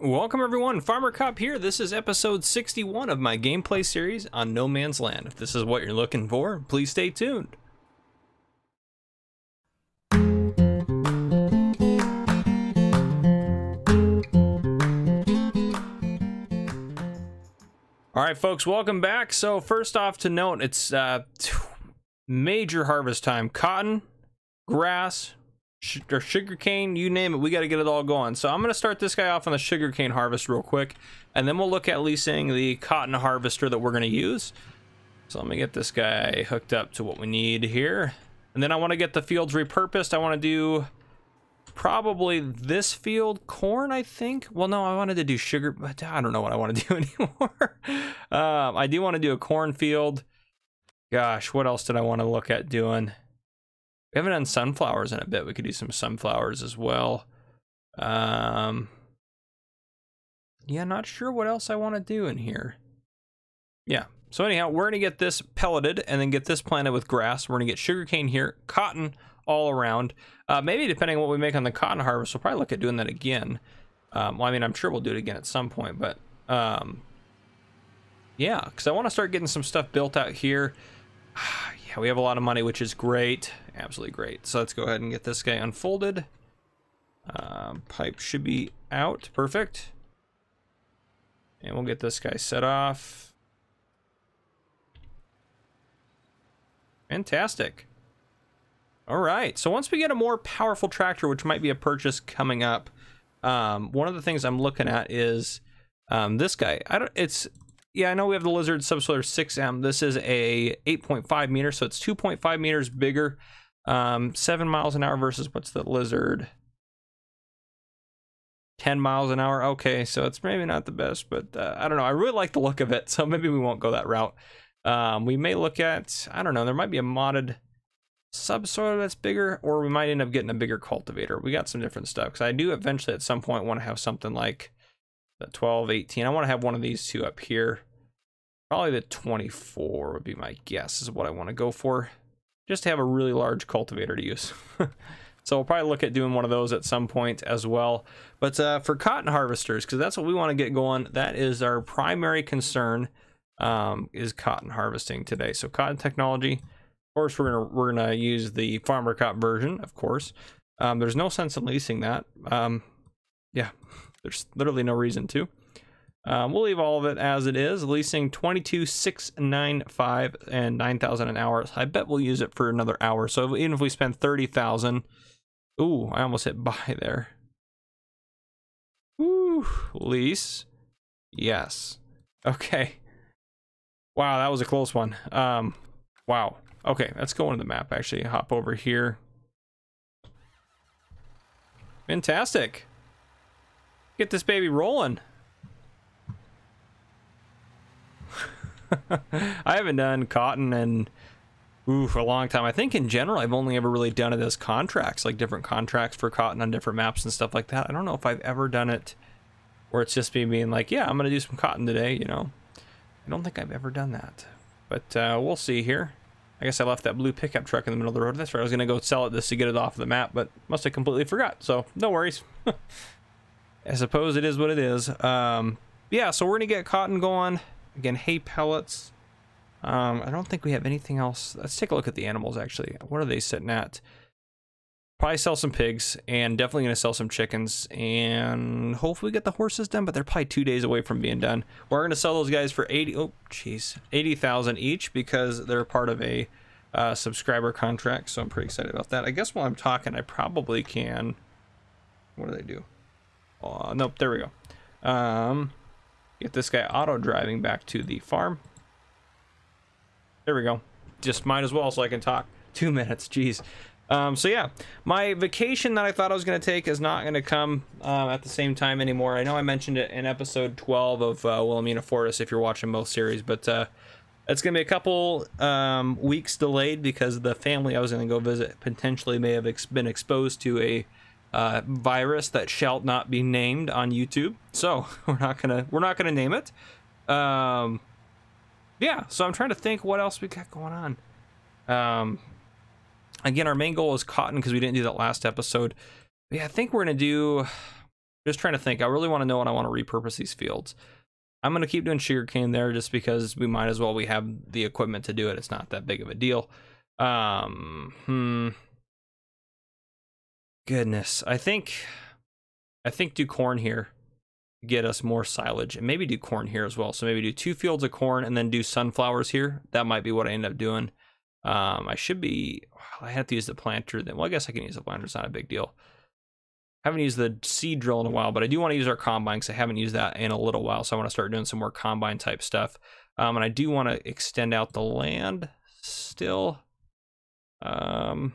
Welcome everyone, Farmer Cop here. This is episode 61 of my gameplay series on No Man's Land. If this is what you're looking for, please stay tuned. Alright folks, welcome back. So first off to note, it's major harvest time. Cotton, grass, or sugarcane, you name it, we got to get it all going. So I'm going to start this guy off on the sugarcane harvest real quick, and then we'll look at leasing the cotton harvester that we're going to use. So let me get this guy hooked up to what we need here, and then I want to get the fields repurposed. I want to do probably this field, corn, I think. Well, no, I wanted to do sugar, but I don't know what I want to do anymore. I do want to do a cornfield. Gosh, what else did I want to look at doing? We haven't done sunflowers in a bit. We could do some sunflowers as well. Yeah, not sure what else I want to do in here. Yeah, so anyhow, we're gonna get this pelleted and then get this planted with grass. We're gonna get sugarcane here, cotton all around. Maybe depending on what we make on the cotton harvest, we'll probably look at doing that again. Well, I mean, I'm sure we'll do it again at some point, but yeah, because I want to start getting some stuff built out here. Yeah, we have a lot of money, which is great. Absolutely great. So let's go ahead and get this guy unfolded. Pipe should be out. Perfect. And we'll get this guy set off. Fantastic. All right. So once we get a more powerful tractor, which might be a purchase coming up, one of the things I'm looking at is this guy. Yeah, I know we have the Lizard Subsoiler 6M. This is a 8.5 meter, so it's 2.5 meters bigger. 7 miles an hour versus what's the Lizard? 10 miles an hour. Okay, so it's maybe not the best, but I don't know. I really like the look of it, so maybe we won't go that route. We may look at, I don't know, there might be a modded subsoiler that's bigger, or we might end up getting a bigger cultivator. We got some different stuff, because I do eventually at some point want to have something like the 12, 18. I want to have one of these two up here. Probably the 24 would be my guess is what I want to go for. Just to have a really large cultivator to use. So we'll probably look at doing one of those at some point as well. But for cotton harvesters, because that's what we want to get going, that is our primary concern, is cotton harvesting today. So cotton technology, of course, we're gonna use the Farmer Cop version, of course. There's no sense in leasing that. Yeah. There's literally no reason to. We'll leave all of it as it is. Leasing 22,695 and 9,000 an hour. I bet we'll use it for another hour. So even if we spend 30,000, ooh, I almost hit buy there. Ooh, lease, yes. Okay. Wow, that was a close one. Wow. Okay, let's go into the map. Actually, hop over here. Fantastic. Get this baby rolling. I haven't done cotton in for a long time. I think in general I've only ever really done it as contracts, like different contracts for cotton on different maps and stuff like that. I don't know if I've ever done it where it's just me being like, yeah, I'm gonna do some cotton today, you know. I don't think I've ever done that, but we'll see here. I guess I left that blue pickup truck in the middle of the road. That's right, I was gonna go sell it just to get it off the map, but must have completely forgot, so no worries. I suppose it is what it is. Yeah, so we're gonna get cotton going. Again, hay pellets. I don't think we have anything else. Let's take a look at the animals, actually. What are they sitting at? Probably sell some pigs, and definitely gonna sell some chickens, and hopefully get the horses done, but they're probably 2 days away from being done. We're gonna sell those guys for 80,000 each, because they're part of a subscriber contract, so I'm pretty excited about that. I guess while I'm talking, I probably can... What do they do? Nope, there we go. Get this guy auto driving back to the farm. There we go. Just might as well so I can talk. 2 minutes, jeez. So yeah, my vacation that I thought I was going to take is not going to come at the same time anymore. I know I mentioned it in episode 12 of Wilhelmina Forest if you're watching both series, but it's going to be a couple weeks delayed because the family I was going to go visit potentially may have been exposed to a virus that shall not be named on YouTube, so we're not gonna name it. Yeah, so I'm trying to think what else we got going on. Again, our main goal is cotton because we didn't do that last episode. But yeah, I think we're gonna do Just trying to think. I really want to know what I want to repurpose these fields. I'm going to keep doing sugarcane there just because we might as well. We have the equipment to do it. It's not that big of a deal. Goodness. I think do corn here. Get us more silage, and maybe do corn here as well. So maybe do 2 fields of corn and then do sunflowers here. That might be what I end up doing. I have to use the planter then. Well, I guess I can use the planter. It's not a big deal. I haven't used the seed drill in a while, but I do want to use our combine because I haven't used that in a little while. So I want to start doing some more combine type stuff. And I do want to extend out the land still. So I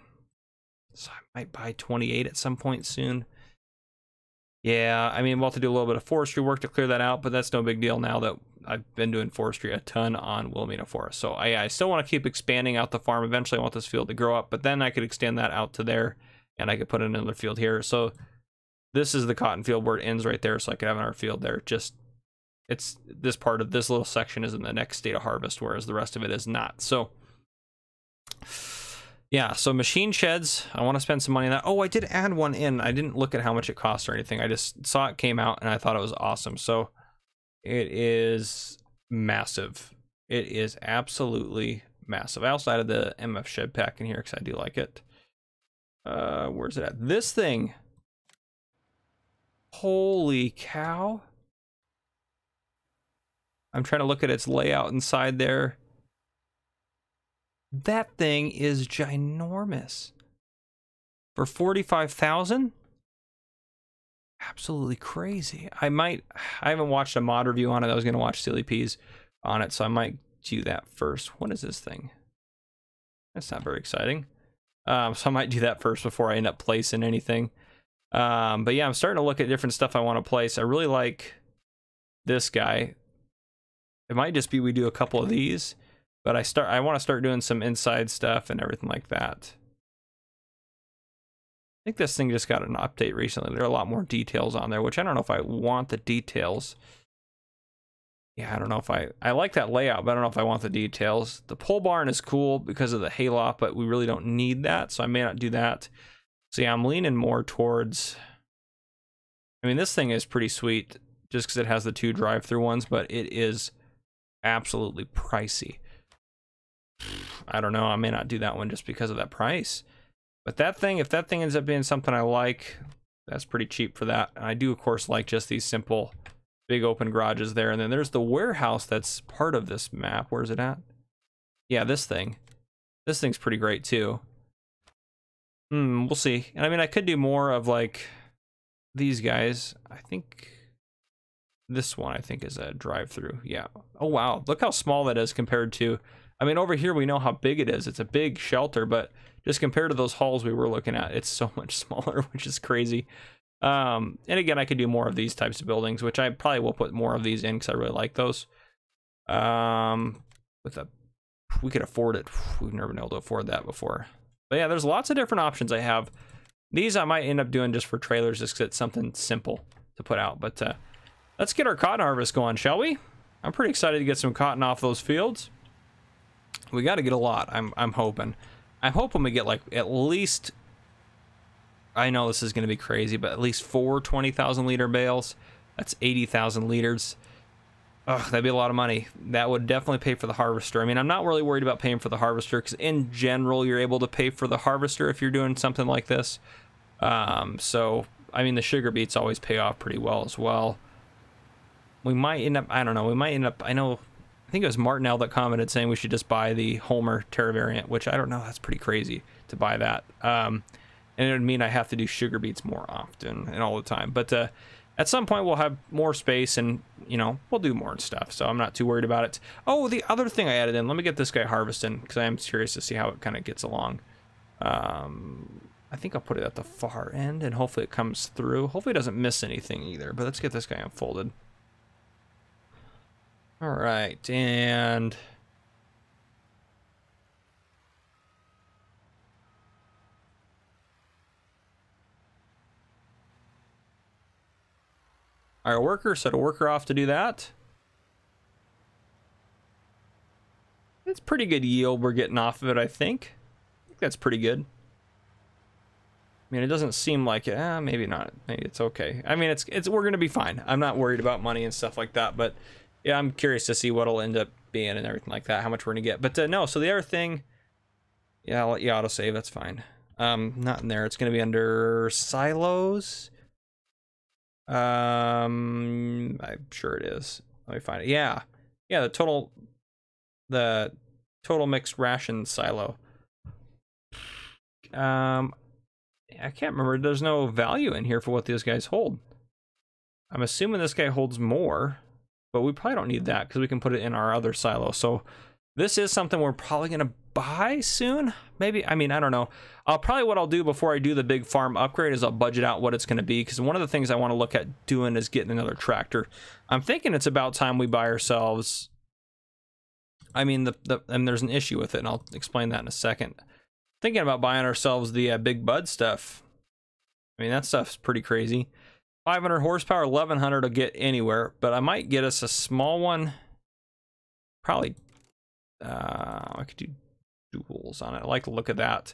might buy 28 at some point soon. Yeah, I mean, we'll have to do a little bit of forestry work to clear that out, but that's no big deal now that I've been doing forestry a ton on Wilhelmina Forest. So I still want to keep expanding out the farm. Eventually I want this field to grow up, but then I could extend that out to there, and I could put in another field here. So this is the cotton field where it ends right there, so I could have another field there. Just, it's this part of this little section is in the next state of harvest, whereas the rest of it is not. So yeah, so machine sheds, I want to spend some money on that. Oh, I did add one in. I didn't look at how much it costs or anything. I just saw it came out and I thought it was awesome. So it is massive. It is absolutely massive. I also added the MF shed pack in here because I do like it. Where's it at? This thing. Holy cow. I'm trying to look at its layout inside there. That thing is ginormous. For 45,000? Absolutely crazy. I haven't watched a mod review on it. I was going to watch Silly Peas on it, so I might do that first. What is this thing? That's not very exciting. So I might do that first before I end up placing anything. But yeah, I'm starting to look at different stuff I want to place. I really like this guy. It might just be we do a couple of these. But I want to start doing some inside stuff and everything like that. I think this thing just got an update recently. There are a lot more details on there, which I don't know if I want the details. Yeah, I don't know if I like that layout, but I don't know if I want the details. The pole barn is cool because of the hayloft, but we really don't need that, so I may not do that. So yeah, I'm leaning more towards, I mean, this thing is pretty sweet just because it has the 2 drive-through ones, but it is absolutely pricey. I don't know, I may not do that one just because of that price. But that thing, if that thing ends up being something I like, that's pretty cheap for that. And I do, of course, like just these simple big open garages there. And then there's the warehouse that's part of this map. Where's it at? Yeah, this thing. This thing's pretty great too. We'll see. And I mean, I could do more of like these guys. I think this one, I think, is a drive-through. Yeah. Oh, wow. Look how small that is compared to, I mean, over here we know how big it is. It's a big shelter, but just compared to those halls we were looking at, it's so much smaller, which is crazy. And again, I could do more of these types of buildings, which I probably will put more of these in because I really like those. We could afford it. We've never been able to afford that before. But yeah, there's lots of different options I have. These I might end up doing just for trailers, just because it's something simple to put out. But let's get our cotton harvest going, shall we? I'm pretty excited to get some cotton off those fields. We got to get a lot. I'm hoping. I'm hoping we get like at least, I know this is going to be crazy, but at least 4 20,000 liter bales. That's 80,000 liters. Ugh, that'd be a lot of money. That would definitely pay for the harvester. I mean, I'm not really worried about paying for the harvester because in general, you're able to pay for the harvester if you're doing something like this. So, I mean, the sugar beets always pay off pretty well as well. We might end up, I don't know, we might end up, I think it was Martinell that commented saying we should just buy the Homer Terra variant, which I don't know, that's pretty crazy to buy that. And it would mean I have to do sugar beets more often and all the time. But at some point we'll have more space and, you know, we'll do more stuff. So I'm not too worried about it. Oh, the other thing I added in, let me get this guy harvesting because I am curious to see how it kind of gets along. I think I'll put it at the far end and hopefully it comes through. Hopefully it doesn't miss anything either, but let's get this guy unfolded. All right, and our worker, set a worker off to do that. It's pretty good yield we're getting off of it, I think. That's pretty good. I mean, it doesn't seem like it. Maybe not. Maybe it's okay. I mean, we're gonna be fine. I'm not worried about money and stuff like that. But yeah, I'm curious to see what'll end up being and everything like that. How much we're gonna get. But no. So the other thing, yeah, I'll let you autosave. That's fine. Not in there. It's gonna be under silos. I'm sure it is. Let me find it. Yeah, yeah. The total mixed ration silo. I can't remember. There's no value in here for what these guys hold. I'm assuming this guy holds more, but we probably don't need that because we can put it in our other silo. So this is something we're probably going to buy soon. Maybe. I mean, I don't know. What I'll do before I do the big farm upgrade is I'll budget out what it's going to be, because one of the things I want to look at doing is getting another tractor. I'm thinking it's about time we buy ourselves. I mean, and there's an issue with it, and I'll explain that in a second. Thinking about buying ourselves the Big Bud stuff. I mean, that stuff's pretty crazy. 500 horsepower, 1100 to get anywhere, but I might get us a small one. Probably, I could do duals on it. I like to look at that.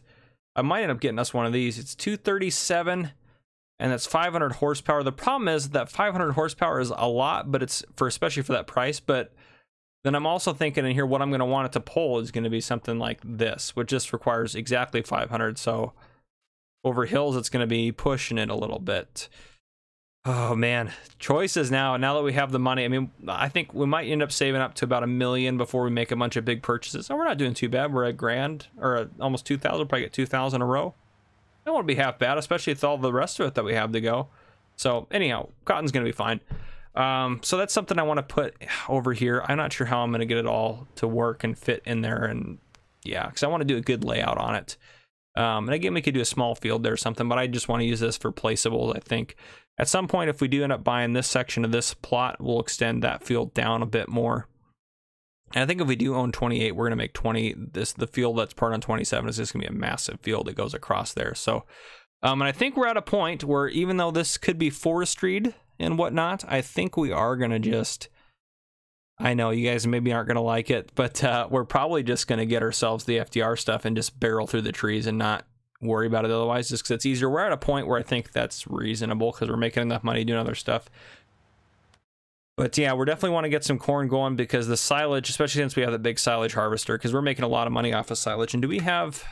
I might end up getting us one of these. It's 237, and that's 500 horsepower. The problem is that 500 horsepower is a lot, but it's especially for that price. But then I'm also thinking in here what I'm going to want it to pull is going to be something like this, which just requires exactly 500. So over hills, it's going to be pushing it a little bit. Oh man, choices now that we have the money. I mean, I think we might end up saving up to about $1 million before we make a bunch of big purchases. Oh, we're not doing too bad. We're at $1,000 or almost 2,000. Probably get 2,000 a row. That won't be half bad, especially with all the rest of it that we have to go. So anyhow, cotton's going to be fine. So that's something I want to put over here. I'm not sure how I'm going to get it all to work and fit in there. And yeah, because I want to do a good layout on it. And again, we could do a small field there or something, but I just want to use this for placeables. I think at some point, if we do end up buying this section of this plot, we'll extend that field down a bit more. And I think if we do own 28, we're going to make 20. The field that's part on 27 is just going to be a massive field that goes across there. So, and I think we're at a point where even though this could be forestried and whatnot, I think we are going to just, I know you guys maybe aren't going to like it, but we're probably just going to get ourselves the FDR stuff and just barrel through the trees and not worry about it otherwise, just because it's easier. We're at a point where I think that's reasonable because we're making enough money doing other stuff. But yeah, we definitely want to get some corn going because the silage, especially since we have that big silage harvester, because we're making a lot of money off of silage. And do we have,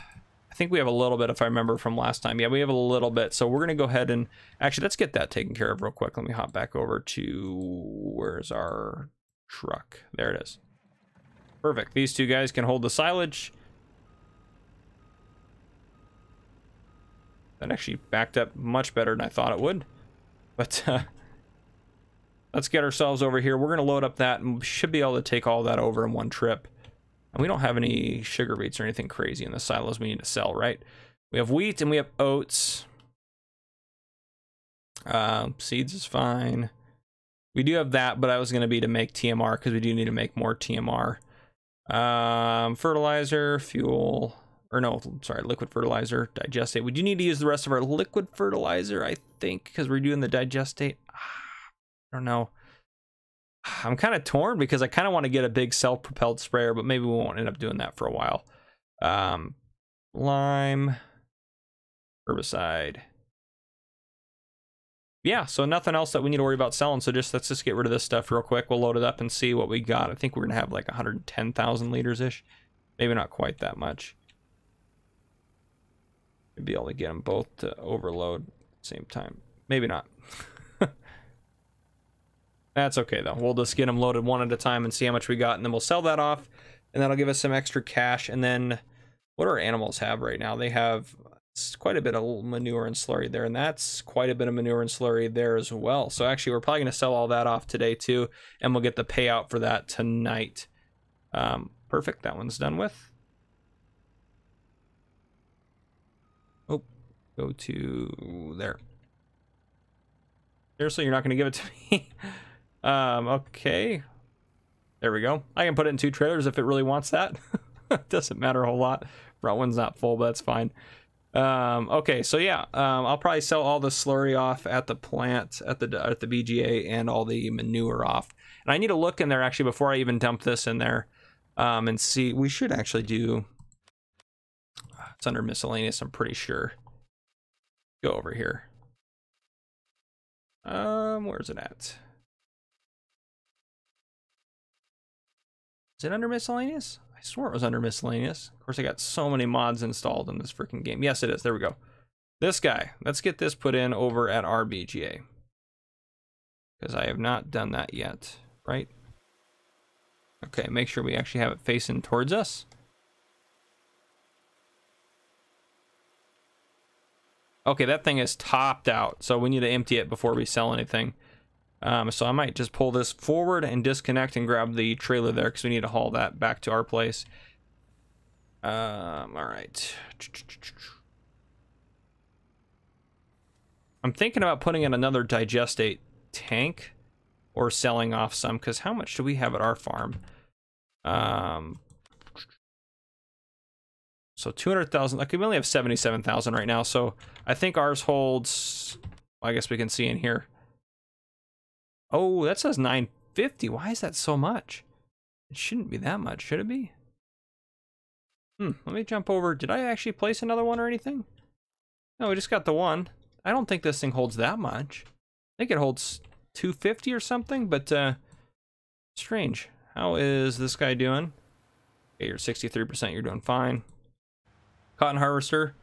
I think we have a little bit if I remember from last time. Yeah, we have a little bit. So we're going to go ahead and actually let's get that taken care of real quick. Let me hop back over to, where's our truck? There it is. Perfect. These two guys can hold the silage. That actually backed up much better than I thought it would. But let's get ourselves over here. We're going to load up that and we should be able to take all that over in one trip. And we don't have any sugar beets or anything crazy in the silos we need to sell, right? We have wheat and we have oats. Seeds is fine. We do have that, but that was going to be to make TMR because we do need to make more TMR. Fertilizer, fuel, or no, sorry, liquid fertilizer, digestate. We do need to use the rest of our liquid fertilizer, I think, because we're doing the digestate. I don't know. I'm kind of torn because I kind of want to get a big self-propelled sprayer, but maybe we won't end up doing that for a while. Lime, herbicide. Yeah, so nothing else that we need to worry about selling. So let's just get rid of this stuff real quick. We'll load it up and see what we got. I think we're gonna have like 110,000 liters-ish. Maybe not quite that much. We'd be able to get them both to overload at the same time. Maybe not. That's okay though. We'll just get them loaded one at a time and see how much we got, and then we'll sell that off, and that'll give us some extra cash. And then, what do our animals have right now? They have quite a bit of manure and slurry there, and that's quite a bit of manure and slurry there as well. So actually, we're probably going to sell all that off today too, and we'll get the payout for that tonight. Perfect. That one's done with. Oh, go to there. Seriously, you're not going to give it to me? Okay. There we go. I can put it in 2 trailers if it really wants that. It doesn't matter a whole lot. Front one's not full, but that's fine. Okay, so yeah, I'll probably sell all the slurry off at the plant, at the BGA, and all the manure off. And I need to look in there actually before I even dump this in there, and see. We should actually do. It's under miscellaneous, I'm pretty sure. Go over here. Where's it at? Is it under miscellaneous? I swore it was under miscellaneous. Of course, I got so many mods installed in this freaking game. Yes, it is. There we go. This guy. Let's get this put in over at RBGA. Because I have not done that yet, right? Okay, make sure we actually have it facing towards us. Okay, that thing is topped out, so we need to empty it before we sell anything. So I might just pull this forward and disconnect and grab the trailer there because we need to haul that back to our place. All right. I'm thinking about putting in another digestate tank or selling off some, because how much do we have at our farm? So 200,000. Okay, we only have 77,000 right now, so I think ours holds, well, I guess we can see in here. Oh, that says 950. Why is that so much? It shouldn't be that much, should it be? Let me jump over. Did I actually place another one or anything? No, we just got the one. I don't think this thing holds that much. I think it holds 250 or something, but strange. How is this guy doing? Okay, you're 63%, you're doing fine. Cotton harvester.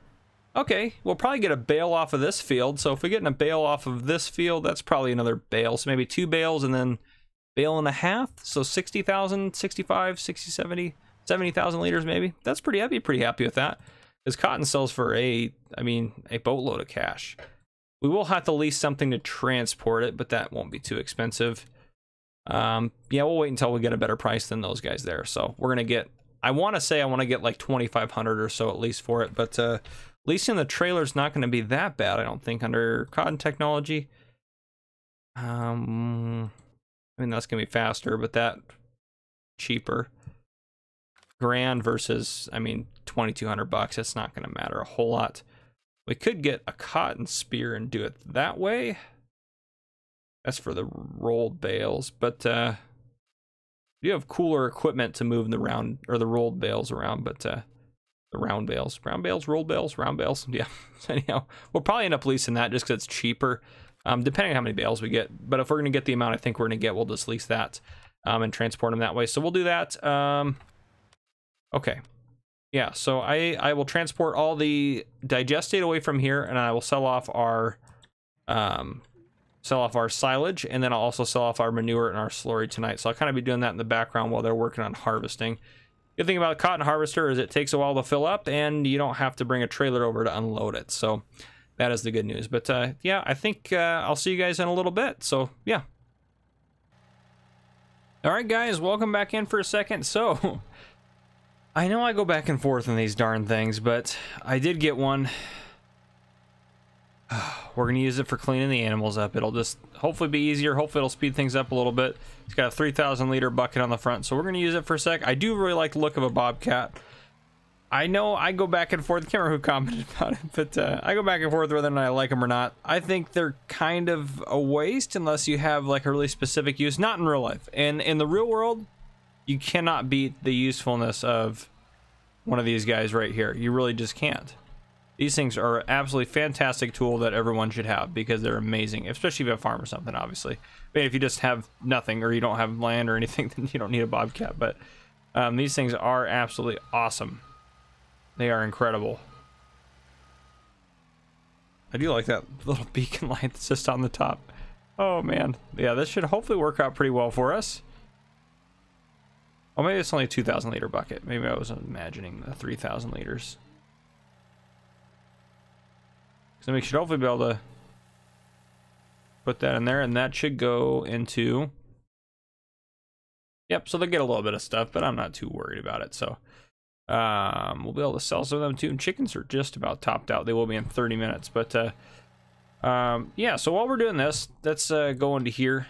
Okay, we'll probably get a bale off of this field. So if we get a bale off of this field, that's probably another bale. So maybe 2 bales and then bale and a half. So 60,000, 65, 60, 70, 70,000 liters maybe. That's pretty, I'd be pretty happy with that. Because cotton sells for a boatload of cash. We will have to lease something to transport it, but that won't be too expensive. Yeah, we'll wait until we get a better price than those guys there. So we're gonna get, I want to say I want to get like 2,500 or so at least for it, but leasing the trailer is not going to be that bad, I don't think, under cotton technology. I mean, that's gonna be faster, but that cheaper. Grand versus, I mean, 2,200 bucks. It's not going to matter a whole lot. We could get a cotton spear and do it that way. That's for the rolled bales, but you have cooler equipment to move the round or the rolled bales around, but the round bales, rolled bales, round bales. Yeah. Anyhow, we'll probably end up leasing that just because it's cheaper, depending on how many bales we get. But if we're going to get the amount I think we're going to get, we'll just lease that and transport them that way. So we'll do that. Okay. Yeah, so I will transport all the digestate away from here, and I will sell off our silage, and then I'll also sell off our manure and our slurry tonight. So I'll kind of be doing that in the background while they're working on harvesting. Good thing about a cotton harvester is it takes a while to fill up, and you don't have to bring a trailer over to unload it. So that is the good news. But yeah, I think I'll see you guys in a little bit. So yeah. All right, guys, welcome back in for a second. So I know I go back and forth on these darn things, but I did get one. We're going to use it for cleaning the animals up. It'll just hopefully be easier. Hopefully it'll speed things up a little bit. It's got a 3,000 liter bucket on the front, so we're going to use it for a sec. I do really like the look of a bobcat. I know I go back and forth. I can't remember who commented about it, but I go back and forth whether or not I like them or not. I think they're kind of a waste unless you have like a really specific use. Not in real life. And in the real world, you cannot beat the usefulness of one of these guys right here. You really just can't. These things are an absolutely fantastic tool that everyone should have because they're amazing, especially if you have a farm or something, obviously. But if you just have nothing or you don't have land or anything, then you don't need a bobcat. But these things are absolutely awesome. They are incredible. I do like that little beacon light that's just on the top. Oh, man. Yeah, this should hopefully work out pretty well for us. Oh, maybe it's only a 2,000 liter bucket. Maybe I was imagining the 3,000 liters. So we should hopefully be able to put that in there, and that should go into... Yep, so they'll get a little bit of stuff, but I'm not too worried about it. So we'll be able to sell some of them too. And chickens are just about topped out. They will be in 30 minutes. But yeah, so while we're doing this, let's go into here.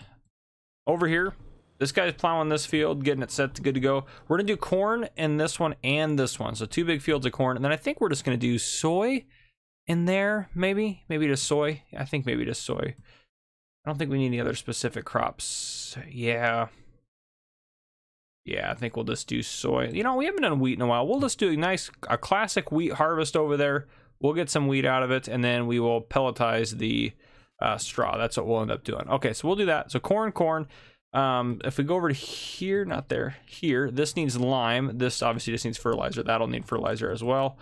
Over here, this guy's plowing this field, getting it set to good to go. We're going to do corn in this one and this one. So 2 big fields of corn. And then I think we're just going to do soy in there, maybe just soy. I think maybe just soy. I don't think we need any other specific crops. Yeah, I think we'll just do soy. You know, we haven't done wheat in a while. We'll just do a classic wheat harvest over there. We'll get some wheat out of it, and then we will pelletize the straw. That's what we'll end up doing. Okay, so we'll do that. So corn. If we go over to here, not there, here, this needs lime. This obviously just needs fertilizer. That'll need fertilizer as well.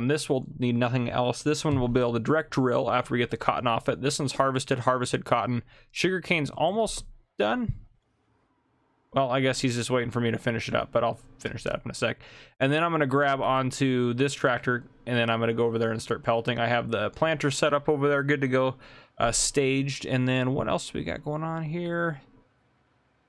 This will need nothing else. This one will be able to direct drill after we get the cotton off it. This one's harvested cotton. Sugarcane's almost done. Well, I guess he's just waiting for me to finish it up, but I'll finish that up in a sec. And then I'm going to grab onto this tractor, and then I'm going to go over there and start pelleting. I have the planter set up over there, good to go, staged. And then what else do we got going on here?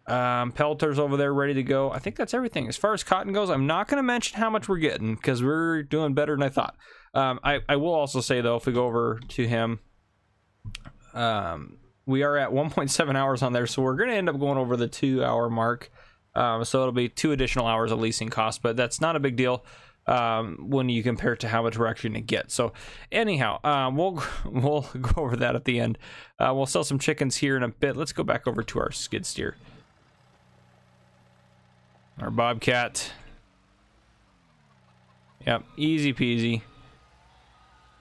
Pelleters over there ready to go. I think that's everything. As far as cotton goes, I'm not going to mention how much we're getting because we're doing better than I thought. I will also say, though, if we go over to him, we are at 1.7 hours on there, so we're going to end up going over the 2-hour mark. So it'll be 2 additional hours of leasing cost, but that's not a big deal when you compare it to how much we're actually going to get. So anyhow, we'll go over that at the end. We'll sell some chickens here in a bit. Let's go back over to our skid steer. Our bobcat. Yep, easy peasy.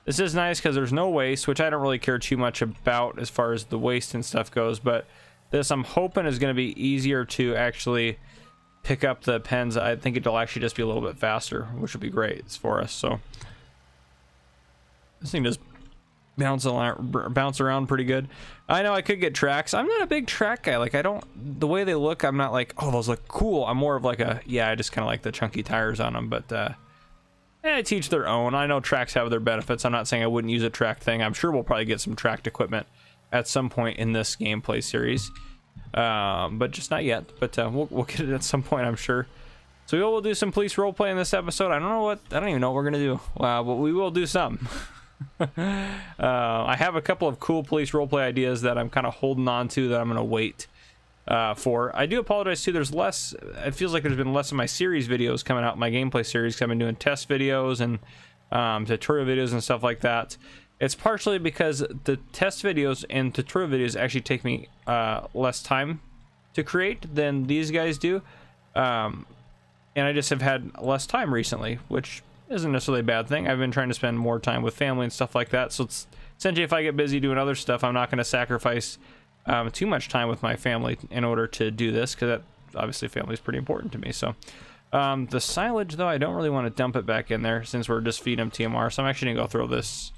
This is nice because there's no waste, which I don't really care too much about as far as the waste and stuff goes, but this I'm hoping is going to be easier to actually pick up the pens. I think it'll actually just be a little bit faster, which will be great for us. So this thing just bounce around pretty good. I know I could get tracks. I'm not a big track guy. Like, I don't, the way they look, I'm not like, oh, those look cool. I'm more of like a, yeah, I just kind of like the chunky tires on them, but teach their own. I know tracks have their benefits. I'm not saying I wouldn't use a track thing. I'm sure we'll probably get some tracked equipment at some point in this gameplay series, but just not yet. But we'll get it at some point, I'm sure. So we'll do some police roleplay in this episode. I don't even know what we're gonna do. But we will do something. I have a couple of cool police roleplay ideas that I'm kind of holding on to that I'm gonna wait for. I do apologize too, there's less, it feels like there's been less of my series videos coming out, my gameplay series, because I've been doing test videos and tutorial videos and stuff like that. It's partially because the test videos and tutorial videos actually take me less time to create than these guys do, and I just have had less time recently, which isn't necessarily a bad thing. I've been trying to spend more time with family and stuff like that, so it's essentially, if I get busy doing other stuff, I'm not going to sacrifice too much time with my family in order to do this, because that obviously family is pretty important to me. So the silage, though, I don't really want to dump it back in there since we're just feeding them TMR, so I'm actually gonna go throw this.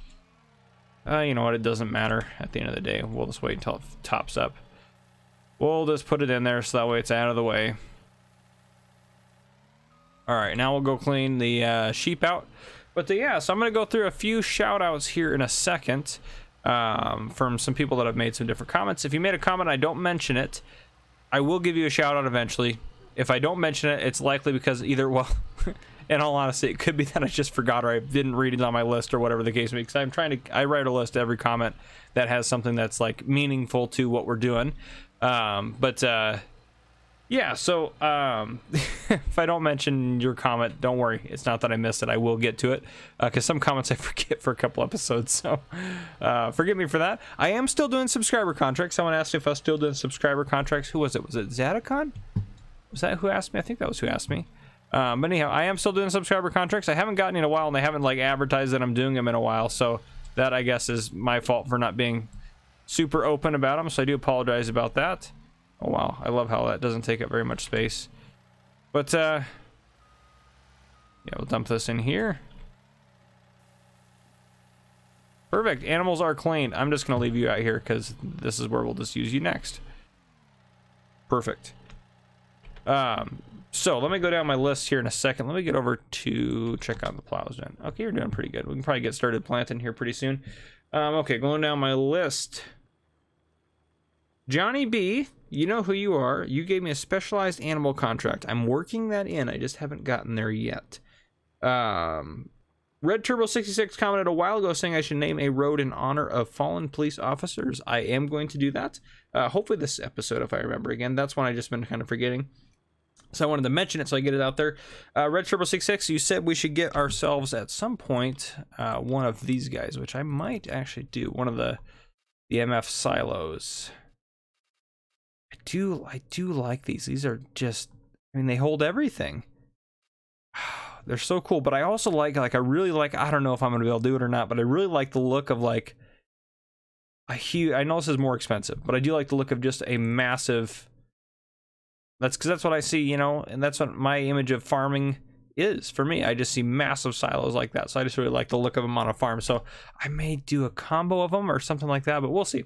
You know what, it doesn't matter at the end of the day. We'll just wait until it tops up. We'll just put it in there so that way it's out of the way. All right, now we'll go clean the sheep out. But yeah, so I'm gonna go through a few shout outs here in a second from some people that have made some different comments. If you made a comment, I don't mention it, I will give you a shout out eventually. If I don't mention it, it's likely because either, well, in all honesty, it could be that I just forgot or I didn't read it on my list or whatever the case may be, because I'm trying to, I write a list every comment that has something that's like meaningful to what we're doing. Yeah, so if I don't mention your comment, don't worry. It's not that I missed it. I will get to it, because some comments I forget for a couple episodes, so forgive me for that. I am still doing subscriber contracts. Someone asked me if I was still doing subscriber contracts. Who was it? Was it Zadakon? Was that who asked me? I think that was who asked me. But anyhow, I am still doing subscriber contracts. I haven't gotten in a while, and they haven't like advertised that I'm doing them in a while, so that, I guess, is my fault for not being super open about them, so I do apologize about that. Oh wow, I love how that doesn't take up very much space. But yeah, we'll dump this in here. Perfect, animals are cleaned. I'm just gonna leave you out here because this is where we'll just use you next. Perfect. So let me go down my list here in a second. Let me get over to check out the plows then. Okay, you're doing pretty good. We can probably get started planting here pretty soon. Okay, going down my list. Johnny B, you know who you are. You gave me a specialized animal contract. I'm working that in. I just haven't gotten there yet. Red Turbo 66 commented a while ago saying I should name a road in honor of fallen police officers. I am going to do that. Hopefully this episode, if I remember again. That's one I just been kind of forgetting. So I wanted to mention it so I get it out there. Red Turbo 66, you said we should get ourselves at some point one of these guys, which I might actually do. One of the MF silos. I do like these. These are just, I mean, they hold everything. they're so cool. But I also like I really like, I don't know if I'm gonna be able to do it or not, but I really like the look of like I know this is more expensive, but I do like the look of just a massive, that's because that's what I see, you know, and that's what my image of farming is for me. I just see massive silos like that, so I just really like the look of them on a farm. So I may do a combo of them or something like that, but we'll see.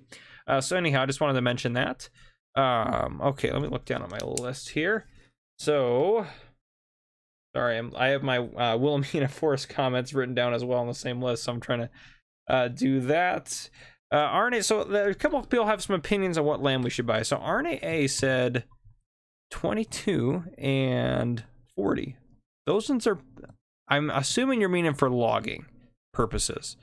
So anyhow, I just wanted to mention that. Okay, let me look down at my list here. So sorry, I have my Wilhelmina Forest comments written down as well on the same list, so I'm trying to do that. RNA, so a couple of people have some opinions on what land we should buy. So RNA said 22 and 40. Those ones are, I'm assuming you're meaning for logging purposes.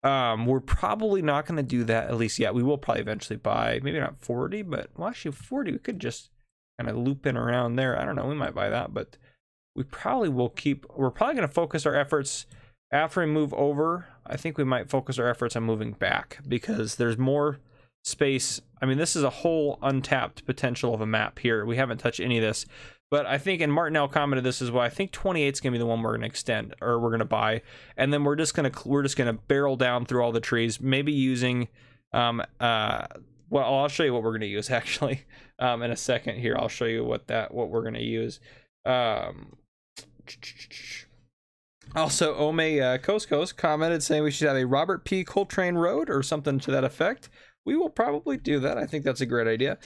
We're probably not going to do that, at least yet. We will probably eventually buy, maybe not 40, but well, actually 40, we could just kind of loop in around there. I don't know, we might buy that, but we probably will keep, we're probably going to focus our efforts after we move over. I think we might focus our efforts on moving back because there's more space. I mean, this is a whole untapped potential of a map here. We haven't touched any of this, but I think, and Martinell commented this as well, I think 28 is going to be the one we're going to extend, or we're going to buy, and then we're just going to barrel down through all the trees, maybe using well, I'll show you what we're going to use actually in a second here. I'll show you what we're going to use. Also, Ome Koskos commented saying we should have a Robert P. Coltrane Road or something to that effect. We will probably do that. I think that's a great idea.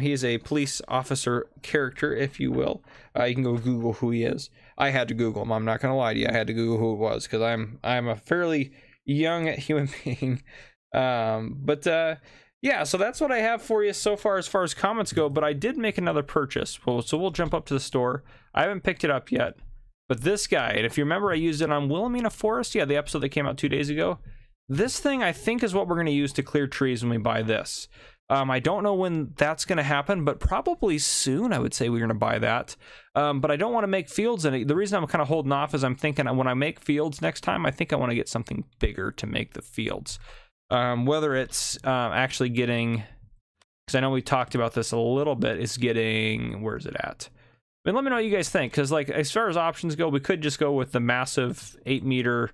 He is a police officer character, if you will. You can go Google who he is. I had to Google him. I'm not going to lie to you. I had to Google who it was because I'm a fairly young human being. Yeah, so that's what I have for you so far as comments go. But I did make another purchase. So we'll jump up to the store. I haven't picked it up yet. But this guy, and if you remember, I used it on Wilhelmina Forest. Yeah, the episode that came out 2 days ago. This thing, I think, is what we're going to use to clear trees when we buy this. I don't know when that's going to happen, but probably soon, I would say we're going to buy that. But I don't want to make fields in it. The reason I'm kind of holding off is I'm thinking when I make fields next time, I think I want to get something bigger to make the fields. Whether it's actually getting, because I know we talked about this a little bit, is getting, where's it at? I mean, let me know what you guys think, because like as far as options go, we could just go with the massive 8-meter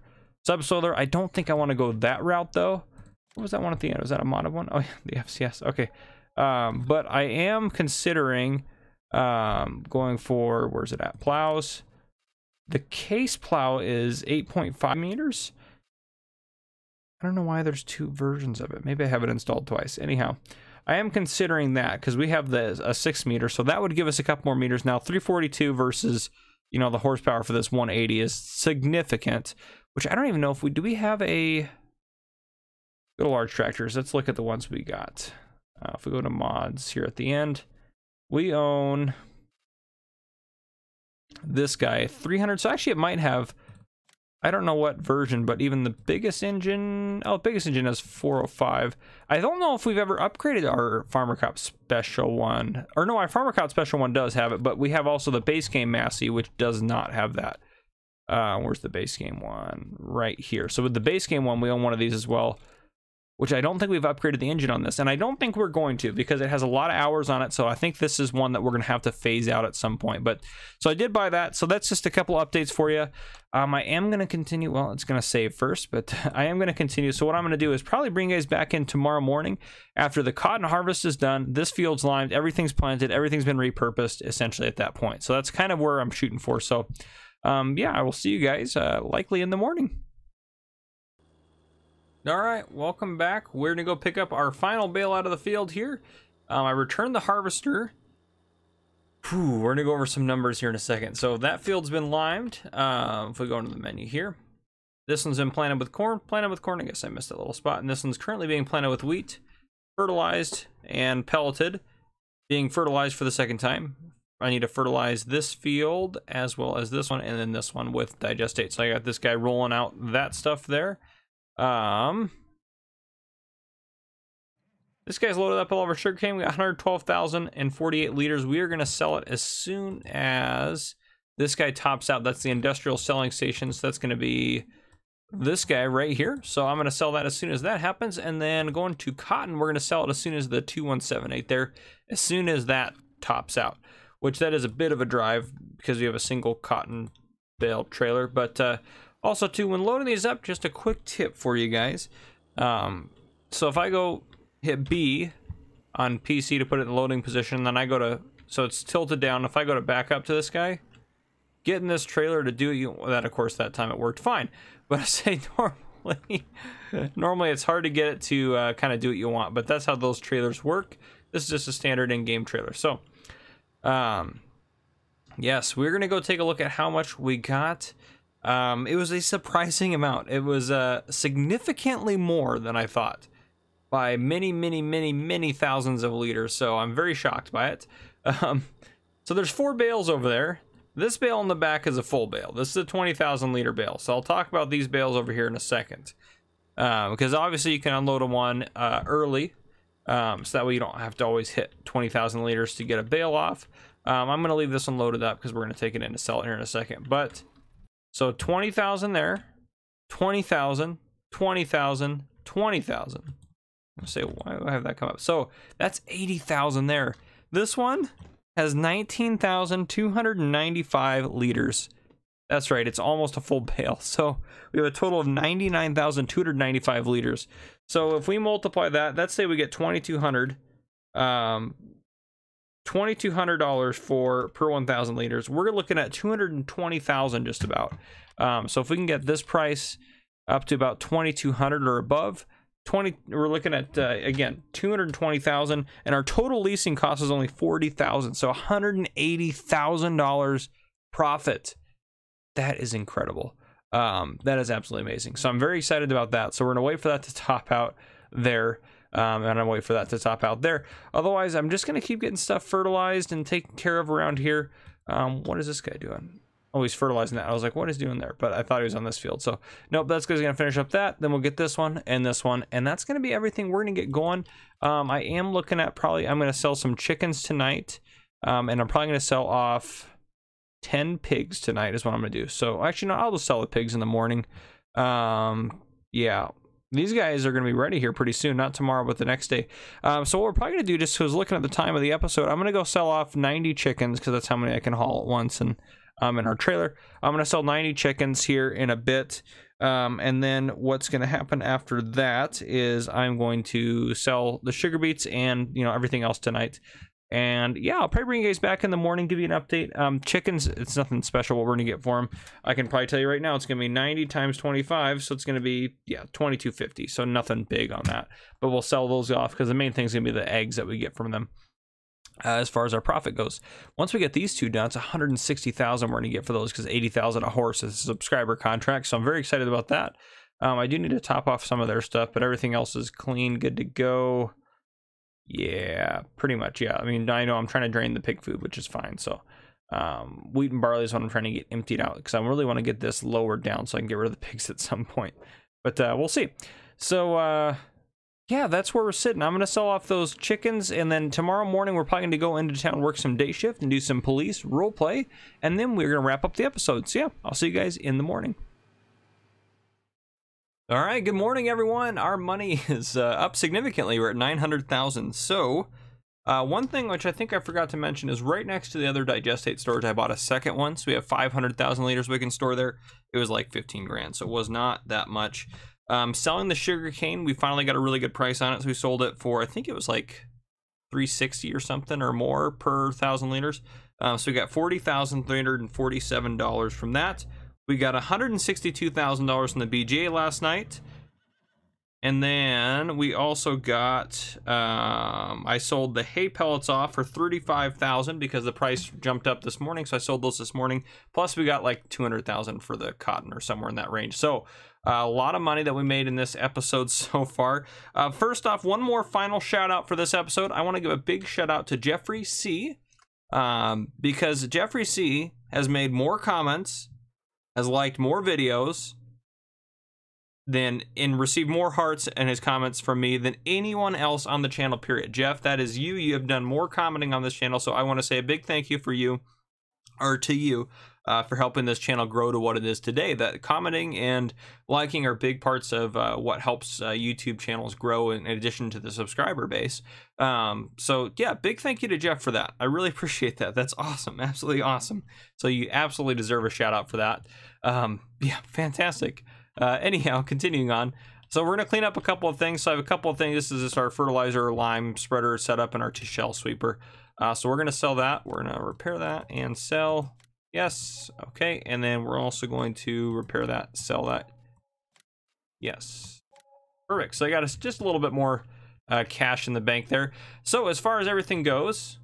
subsoiler. I don't think I want to go that route though. What was that one at the end? Was that a modded one? Oh yeah, the FCS. Okay. But I am considering going for, where's it at? Plows. The case plow is 8.5 meters. I don't know why there's two versions of it. Maybe I have it installed twice. Anyhow, I am considering that because we have a 6 meter, so that would give us a couple more meters. Now 342 versus, you know, the horsepower for this 180 is significant, which I don't even know if do we have a, go to large tractors. Let's look at the ones we got. If we go to mods here at the end, we own this guy 300. So actually it might have, I don't know what version, but even the biggest engine, oh, biggest engine has 405. I don't know if we've ever upgraded our Farmer Cop Special one. Or no, our Farmer Cop Special one does have it, but we have also the base game Massey, which does not have that. Where's the base game one? Right here. So with the base game one, we own one of these as well, which I don't think we've upgraded the engine on this. And I don't think we're going to, because it has a lot of hours on it. So I think this is one that we're going to have to phase out at some point. But so I did buy that. So that's just a couple updates for you. I am going to continue. Well, it's going to save first, but I am going to continue. So what I'm going to do is probably bring you guys back in tomorrow morning after the cotton harvest is done. This field's limed, everything's planted, everything's been repurposed essentially at that point. So that's kind of where I'm shooting for. So yeah, I will see you guys likely in the morning. All right, welcome back. We're gonna go pick up our final bale out of the field here. I returned the harvester. We're gonna go over some numbers here in a second. So that field's been limed. If we go into the menu here, this one's been planted with corn. I guess I missed a little spot. And this one's currently being planted with wheat, fertilized and pelleted, being fertilized for the second time. I need to fertilize this field as well as this one, and then this one with digestate. So I got this guy rolling out that stuff there. This guy's loaded up all of our sugarcane. We got 112,048 liters. We are going to sell it as soon as this guy tops out. That's the industrial selling station. So that's going to be this guy right here. So I'm going to sell that as soon as that happens. And then going to cotton, we're going to sell it as soon as the 2178 there, as soon as that tops out, which that is a bit of a drive because we have a single cotton bale trailer. But also too, when loading these up, just a quick tip for you guys. So if I go hit B on PC to put it in the loading position, then I go to, so it's tilted down. If I go to back up to this guy, getting this trailer to do that, of course, that time it worked fine. But I say normally it's hard to get it to kind of do what you want, but that's how those trailers work. This is just a standard in-game trailer. So, yes, we're gonna go take a look at how much we got. It was a surprising amount. It was significantly more than I thought, by many thousands of liters. So I'm very shocked by it. So there's 4 bales over there. This bale in the back is a full bale. This is a 20,000 liter bale. So I'll talk about these bales over here in a second. Because obviously you can unload one early. So that way you don't have to always hit 20,000 liters to get a bale off. I'm going to leave this one loaded up because we're going to take it in to sell it here in a second. But, so 20,000 there. 20,000, 20,000, 20,000. I'm say, why do I have that come up? So that's 80,000 there. This one has 19,295 liters. That's right, it's almost a full bale. So we have a total of 99,295 liters. So if we multiply that, let's say we get $2,200 for per 1,000 liters. We're looking at 220,000 just about. So if we can get this price up to about 2,200 or above, we're looking at again 220,000, and our total leasing cost is only 40,000. So $180,000 profit. That is incredible. That is absolutely amazing. So I'm very excited about that. So we're gonna wait for that to top out there, and I'm gonna wait for that to top out there. Otherwise, I'm just gonna keep getting stuff fertilized and taken care of around here. What is this guy doing? Oh, he's fertilizing that. I was like, what is he doing there? But I thought he was on this field. So nope, that's because he's gonna finish up that. Then we'll get this one, and that's gonna be everything. We're gonna get going. I am looking at I'm gonna sell some chickens tonight, and I'm probably gonna sell off 10 pigs tonight is what I'm gonna do. So actually, no, I'll just sell the pigs in the morning. Yeah, these guys are gonna be ready here pretty soon, not tomorrow, but the next day. So what we're probably gonna do, just because looking at the time of the episode, I'm gonna go sell off 90 chickens because that's how many I can haul at once, and in our trailer. I'm gonna sell 90 chickens here in a bit, and then what's gonna happen after that is I'm going to sell the sugar beets and everything else tonight. And yeah, I'll probably bring you guys back in the morning, give you an update. Chickens, it's nothing special what we're gonna get for them. I can probably tell you right now, it's gonna be 90 times 25, so it's gonna be 2250. So nothing big on that, but we'll sell those off because the main thing is gonna be the eggs that we get from them. As far as our profit goes, once we get these two done, it's 160,000 we're gonna get for those, because 80,000 a horse is a subscriber contract. So I'm very excited about that. I do need to top off some of their stuff, but everything else is clean, good to go. Yeah, pretty much. Yeah, I mean, I know I'm trying to drain the pig food, which is fine. So wheat and barley is what I'm trying to get emptied out, because I really want to get this lowered down so I can get rid of the pigs at some point. But we'll see. So yeah, that's where we're sitting. I'm gonna sell off those chickens, and then tomorrow morning we're probably gonna go into town, work some day shift, and do some police role play, and then we're gonna wrap up the episode. So yeah, I'll see you guys in the morning. All right, good morning, everyone. Our money is up significantly. We're at 900,000. So one thing which I think I forgot to mention is right next to the other digestate storage, I bought a second one. So we have 500,000 liters we can store there. It was like 15 grand, so it was not that much. Selling the sugar cane, we finally got a really good price on it, so we sold it for, I think it was like $360 or something or more per 1,000 liters. So we got $40,347 from that. We got $162,000 from the BGA last night, and then we also got I sold the hay pellets off for $35,000 because the price jumped up this morning, so I sold those this morning. Plus we got like $200,000 for the cotton, or somewhere in that range. So a lot of money that we made in this episode so far. First off, one more final shout out for this episode. I want to give a big shout out to Jeffrey C, because Jeffrey C has made more comments, has liked more videos and received more hearts and his comments from me than anyone else on the channel, period. Jeff, that is you. You have done more commenting on this channel, so I want to say a big thank you for you, or to you. for helping this channel grow to what it is today. That commenting and liking are big parts of what helps YouTube channels grow in addition to the subscriber base. So yeah, big thank you to Jeff for that. I really appreciate that. That's awesome. Absolutely awesome. So you absolutely deserve a shout out for that. Yeah, fantastic. Anyhow, continuing on. So we're going to clean up a couple of things. So I have a couple of things. This is just our fertilizer lime spreader setup and our shell sweeper. So we're going to sell that. We're going to repair that and sell. Yes. Okay. And then we're also going to repair that, sell that. Yes. Perfect. So I got us just a little bit more cash in the bank there. So as far as everything goes,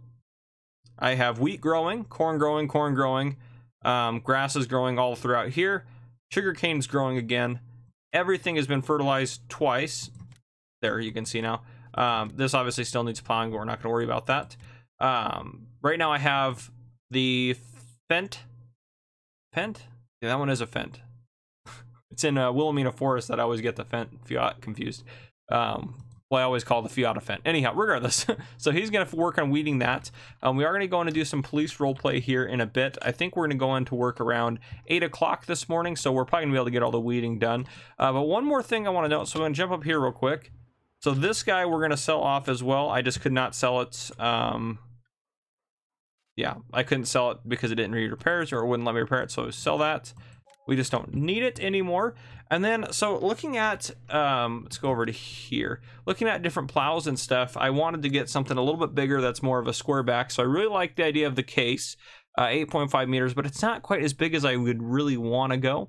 I have wheat growing, corn growing, grass is growing all throughout here. Sugarcane's growing again. Everything has been fertilized twice. There, you can see now. This obviously still needs plowing, but we're not going to worry about that. Right now I have the Fent. Yeah, that one is a Fent. It's in Wilhelmina Forest that I always get the Fent Fiat confused. Well, I always call the Fiat a Fent. Anyhow, regardless. So he's going to work on weeding that. We are going to go in and do some police role play here in a bit. I think we're going to go into work around 8 o'clock this morning, so we're probably going to be able to get all the weeding done. But one more thing I want to note, so I'm going to jump up here real quick. So this guy we're going to sell off as well. I just could not sell it. Yeah, I couldn't sell it because it didn't need repairs or it wouldn't let me repair it, so sell that. We just don't need it anymore. And then, so looking at, let's go over to here. Looking at different plows and stuff, I wanted to get something a little bit bigger that's more of a square back. So I really like the idea of the case, 8.5 meters, but it's not quite as big as I would really want to go.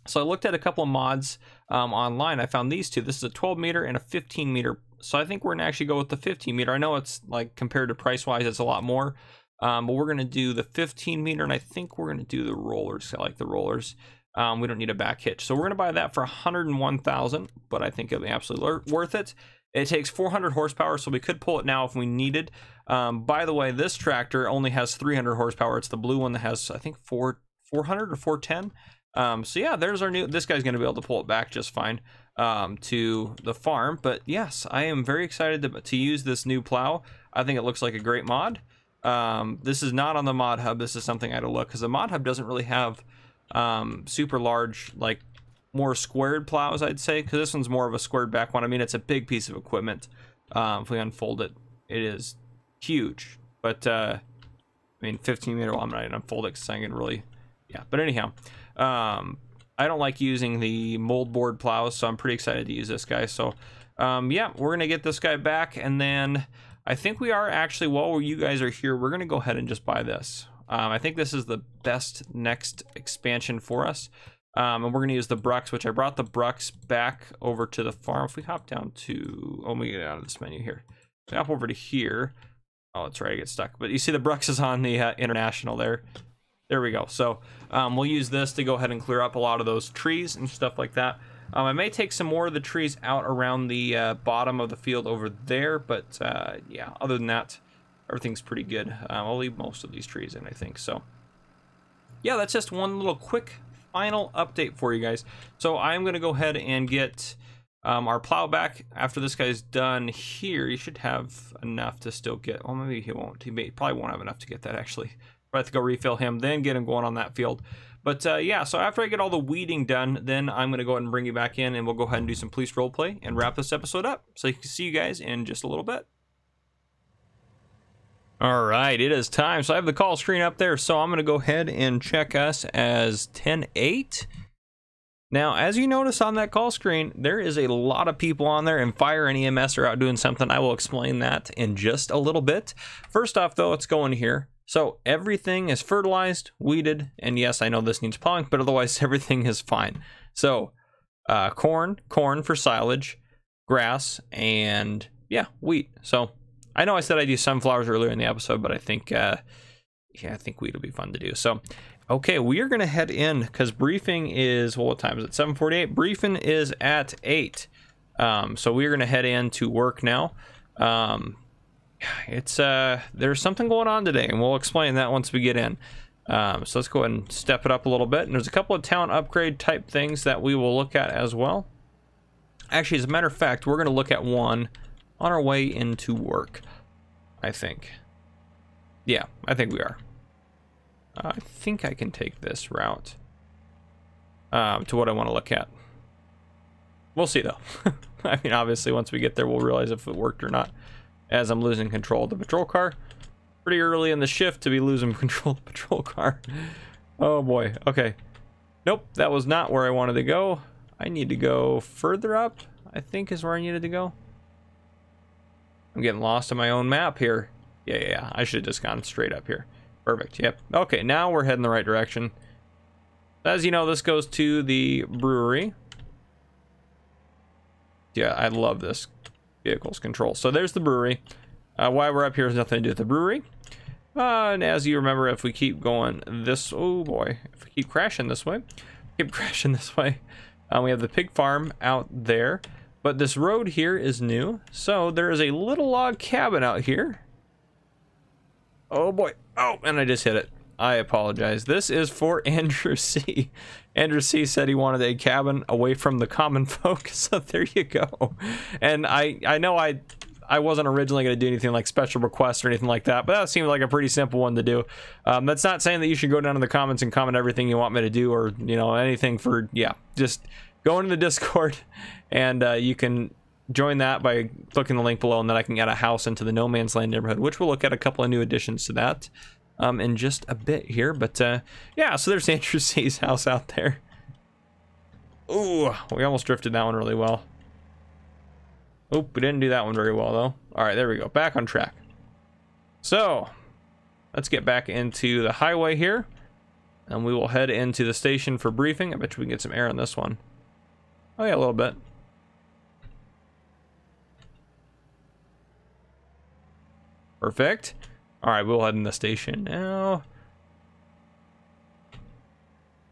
So I looked at a couple of mods online. I found these two. This is a 12 meter and a 15 meter. So I think we're gonna actually go with the 15 meter. I know it's like compared to price wise, it's a lot more. But we're going to do the 15 meter, and I think we're going to do the rollers. I like the rollers. We don't need a back hitch. So we're going to buy that for $101,000, but I think it'll be absolutely worth it. It takes 400 horsepower, so we could pull it now if we needed. By the way, this tractor only has 300 horsepower. It's the blue one that has, I think, 400 or 410. So yeah, there's our new, this guy's going to be able to pull it back just fine to the farm. But yes, I am very excited to use this new plow. I think it looks like a great mod. This is not on the mod hub. This is something I had to look, because the mod hub doesn't really have super large, like more squared plows, I'd say, because this one's more of a squared back one. I mean, it's a big piece of equipment. If we unfold it, it is huge. But I mean, 15 meter, well, I'm not gonna unfold it because I can really, yeah. But anyhow, I don't like using the mold board plows, so I'm pretty excited to use this guy. So yeah, we're gonna get this guy back, and then I think we are actually, while you guys are here, we're going to go ahead and just buy this. I think this is the best next expansion for us. And we're going to use the Brucks, which I brought the Brucks back over to the farm. If we hop down to, oh, let me get out of this menu here. Hop over to here. Oh, that's right, I get stuck. But you see the Brucks is on the International there. There we go. So we'll use this to go ahead and clear up a lot of those trees and stuff like that. I may take some more of the trees out around the bottom of the field over there, but yeah, other than that, everything's pretty good. I'll leave most of these trees in, I think. So yeah, that's just one little quick final update for you guys. So I'm going to go ahead and get our plow back. After this guy's done here, you should have enough to still get, well, maybe he won't. He probably won't have enough to get that, actually. But I have to go refill him, then get him going on that field. But yeah, so after I get all the weeding done, then I'm going to go ahead and bring you back in, and we'll go ahead and do some police roleplay and wrap this episode up. So you can see you guys in just a little bit. All right, it is time. So I have the call screen up there, so I'm going to go ahead and check us as 10-8. Now, as you notice on that call screen, there is a lot of people on there, and fire and EMS are out doing something. I will explain that in just a little bit. First off, though, let's go in here. So everything is fertilized, weeded, and yes, I know this needs plowing, but otherwise everything is fine. So corn for silage, grass, and yeah, wheat. So I know I said I'd use sunflowers earlier in the episode, but I think yeah, I think wheat will be fun to do. So okay, we are gonna head in because briefing is, well, what time is it? 7:48. Briefing is at 8. So we're gonna head in to work now. It's there's something going on today, and we'll explain that once we get in. So let's go ahead and step it up a little bit, and there's a couple of town upgrade type things that we will look at as well. Actually, as a matter of fact, we're going to look at one on our way into work, I think. Yeah, I think we are. I think I can take this route to what I want to look at. We'll see, though. I mean, obviously, once we get there, we'll realize if it worked or not. As I'm losing control of the patrol car. Pretty early in the shift to be losing control of the patrol car. Oh, boy. Okay. Nope, that was not where I wanted to go. I need to go further up, I think is where I needed to go. I'm getting lost on my own map here. Yeah. I should have just gone straight up here. Perfect. Yep. Okay, now we're heading the right direction. As you know, this goes to the brewery. Yeah, I love this vehicle's control. So there's the brewery. Why we're up here has nothing to do with the brewery. And as you remember, if we keep going this, oh boy, if we keep crashing this way, we have the pig farm out there. But this road here is new. So there is a little log cabin out here. Oh boy. Oh, and I just hit it. I apologize. This is for Andrew C. Andrew C said he wanted a cabin away from the common folk, so there you go. And I know I wasn't originally going to do anything like special requests or anything like that, but that seemed like a pretty simple one to do. That's not saying that you should go down in the comments and comment everything you want me to do, or anything for, yeah, just go into the Discord and you can join that by clicking the link below, and then I can get a house into the No Man's Land neighborhood, which we'll look at a couple of new additions to that in just a bit here. But yeah, so there's Andrew C's house out there. Ooh, we almost drifted that one really well. Oop, we didn't do that one very well though. All right, there we go, back on track. So let's get back into the highway here, and we will head into the station for briefing. I bet you we can get some air on this one. Oh yeah, a little bit. Perfect. All right, we'll head in the station now.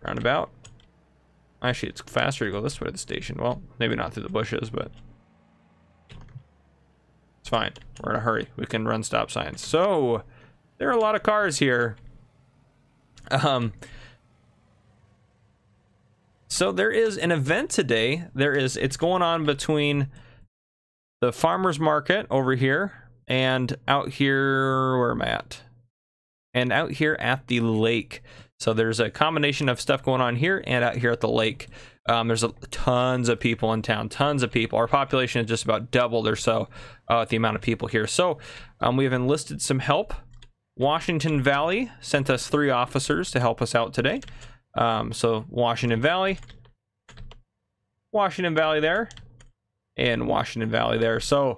Roundabout. Actually, it's faster to go this way to the station. Well, maybe not through the bushes, but it's fine. We're in a hurry. We can run stop signs. So there are a lot of cars here. So there is an event today. It's going on between the farmers market over here and out here, where am I at? And out here at the lake. So there's a combination of stuff going on here and out here at the lake. There's tons of people in town, tons of people. Our population is just about doubled or so at the amount of people here. So we have enlisted some help. Washington Valley sent us 3 officers to help us out today. So Washington Valley there, and Washington Valley there. So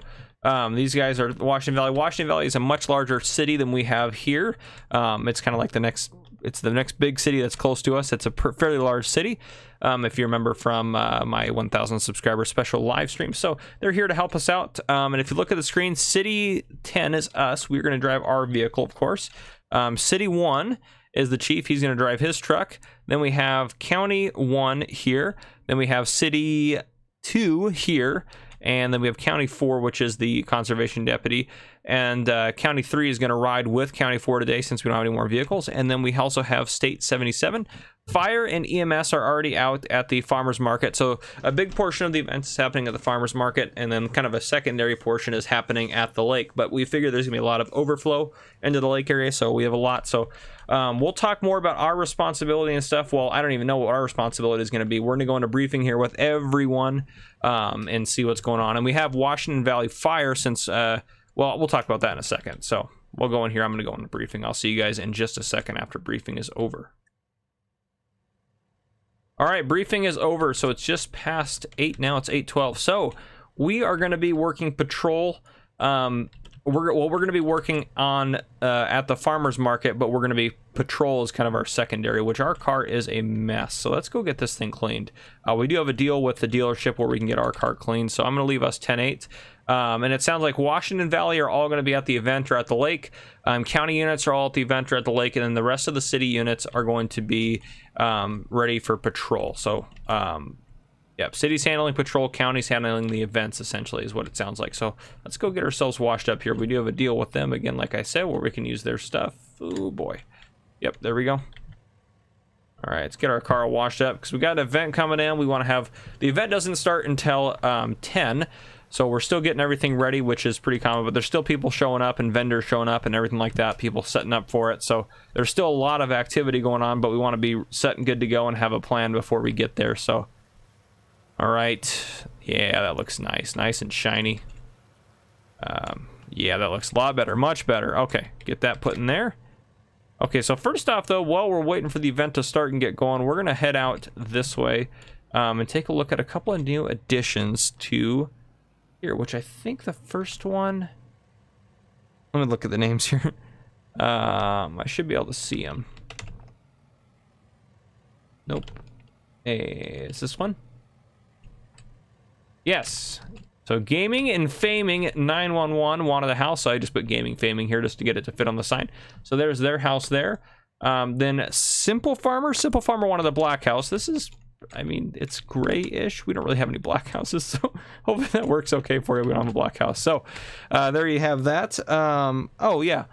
these guys are Washington Valley. Washington Valley is a much larger city than we have here. It's kind of like the next big city that's close to us. It's a fairly large city, if you remember from my 1,000 subscriber special live stream. So they're here to help us out. And if you look at the screen, City 10 is us. We're going to drive our vehicle, of course. City 1 is the chief. He's going to drive his truck. Then we have County 1 here. Then we have City 2 here. And then we have County 4, which is the conservation deputy. And County 3 is going to ride with County 4 today since we don't have any more vehicles. And then we also have State 77. Fire and EMS are already out at the farmers market. So a big portion of the event is happening at the farmers market, and then kind of a secondary portion is happening at the lake. But we figure there's going to be a lot of overflow into the lake area, so we have a lot. So we'll talk more about our responsibility and stuff. Well, I don't even know what our responsibility is going to be. We're going to go into briefing here with everyone and see what's going on. And we have Washington Valley Fire since, well, we'll talk about that in a second. So we'll go in here. I'm going to go into briefing. I'll see you guys in just a second after briefing is over. All right, briefing is over. So it's just past 8 now. It's 8:12. So we are going to be working patrol. We're going to be working on at the farmers market, but we're going to be patrol is kind of our secondary, which our car is a mess. So let's go get this thing cleaned. We do have a deal with the dealership where we can get our car cleaned. So I'm going to leave us 10-8. And it sounds like Washington Valley are all going to be at the event or at the lake. County units are all at the event or at the lake, and then the rest of the city units are going to be ready for patrol. So yep, city's handling patrol, county's handling the events, essentially, is what it sounds like. So let's go get ourselves washed up here. We do have a deal with them, again, like I said, where we can use their stuff. Oh, boy. Yep, there we go. All right, let's get our car washed up, because we got an event coming in. We want to have... The event doesn't start until 10, So we're still getting everything ready, which is pretty common, but there's still people showing up and vendors showing up and everything like that, people setting up for it. So there's still a lot of activity going on, but we want to be set and good to go and have a plan before we get there. So, all right. Yeah, that looks nice. Nice and shiny. Yeah, that looks a lot better. Much better. Okay, get that put in there. Okay, so first off, though, while we're waiting for the event to start and get going, we're going to head out this way and take a look at a couple of new additions to here, which I think the first one... Let me look at the names here. I should be able to see them. Nope. Hey, is this one? Yes. So Gaming and Faming 911 wanted a house, so I just put Gaming Faming here just to get it to fit on the sign. So there's their house there. Then Simple Farmer wanted the black house. This is, I mean, it's grayish. We don't really have any black houses, so hopefully that works okay for you. We don't have a black house. So there you have that. Oh yeah.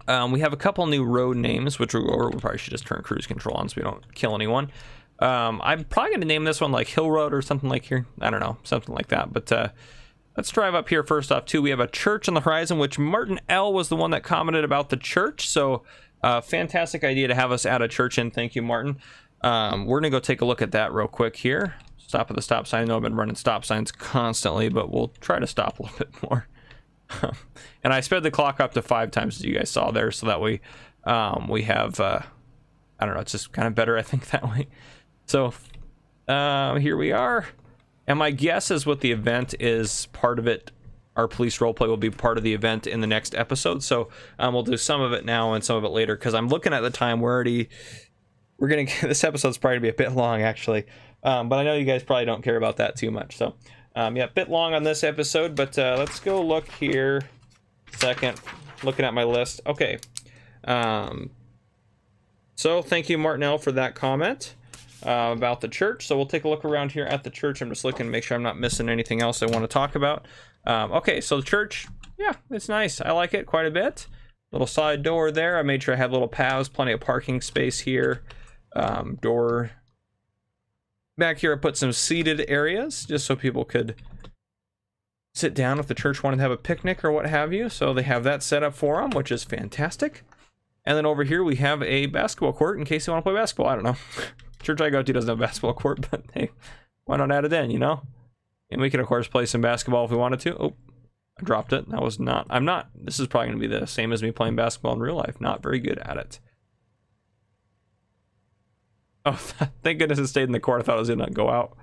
We have a couple new road names, which we'll go over. We probably should just turn cruise control on so we don't kill anyone. I'm probably going to name this one like Hill Road or something like here. I don't know, something like that. But let's drive up here first off, too. We have a church on the horizon, which Martin L. was the one that commented about the church. So fantastic idea to have us add a church in. Thank you, Martin. We're going to go take a look at that real quick here. Stop at the stop sign. I know I've been running stop signs constantly, but we'll try to stop a little bit more. And I sped the clock up to 5 times, as you guys saw there, so that we have, I don't know, it's just kind of better, I think, that way. So here we are, and my guess is what the event is part of it. Our police roleplay will be part of the event in the next episode, so we'll do some of it now and some of it later, because I'm looking at the time. We're gonna this episode's probably gonna be a bit long, actually, but I know you guys probably don't care about that too much. So yeah, a bit long on this episode, but let's go look here. Second, looking at my list. Okay, so thank you, Martinell, for that comment about the church. So we'll take a look around here at the church. I'm just looking to make sure I'm not missing anything else I want to talk about. Okay, so the church, yeah, it's nice. I like it quite a bit. Little side door there. I made sure I had little paths, plenty of parking space here. Door back here. I put some seated areas just so people could sit down if the church wanted to have a picnic or what have you. So they have that set up for them, which is fantastic. And then over here we have a basketball court in case you want to play basketball. I don't know. Church I go to doesn't have a basketball court, but hey, why not add it in, you know? And we can, of course, play some basketball if we wanted to. Oh, I dropped it. That was not... This is probably going to be the same as me playing basketball in real life. Not very good at it. Oh, thank goodness it stayed in the court. I thought it was going to go out.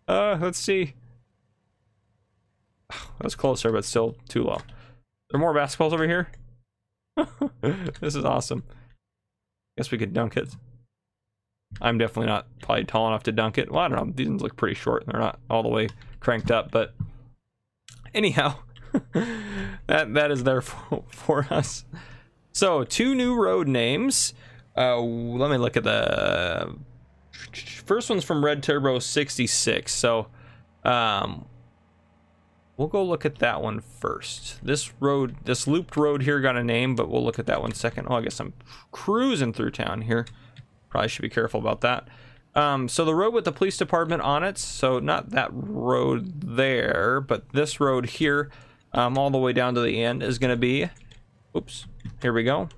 Let's see. That was closer, but still too low. There are more basketballs over here? This is awesome. Guess we could dunk it. I'm definitely not probably tall enough to dunk it. Well, I don't know. These ones look pretty short. They're not all the way cranked up, but anyhow, that is there for us. So 2 new road names. Let me look at the first one's from Red Turbo 66. So we'll go look at that one first. This looped road here got a name, but we'll look at that one second. Oh, I guess I'm cruising through town here. Probably should be careful about that. So the road with the police department on it, so not that road there, but this road here, all the way down to the end is going to be, oops, here we go,